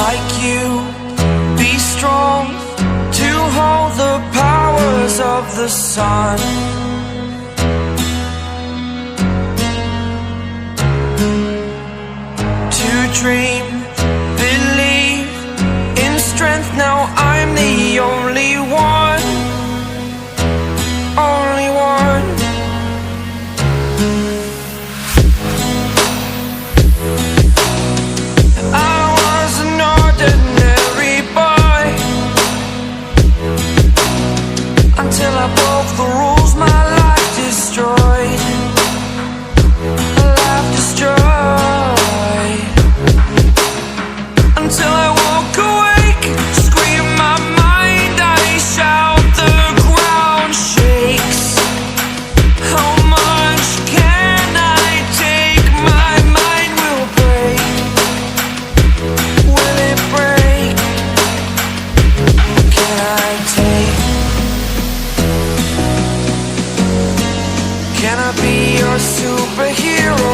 like you, be strong to hold the powers of the sun. To dream, believe in strength. Now I'm the only one, only one. I was an ordinary boy until I broke the rules. My life destroyed, life destroyed. Until I woke awake, scream my mind, I shout, the ground shakes. How much can I take? My mind will break. Will it break? Can I take? Can I be your superhero?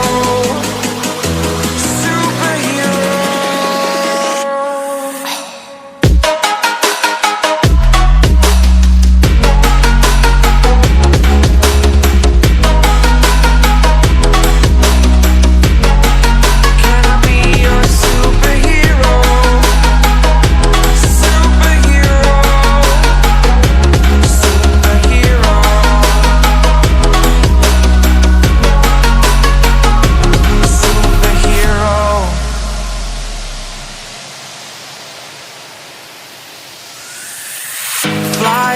Fly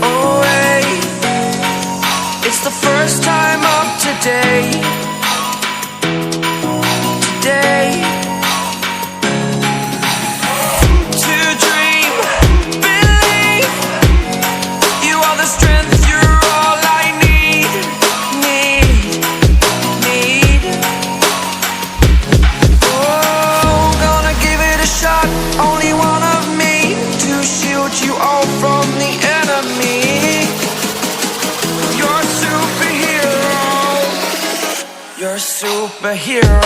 away. It's the first time of today. Today. To dream, believe. You are the strength, you're all I need. Need. Oh, gonna give it a shot. Only one of me to shield you all from the enemy. You're a superhero. You're a superhero.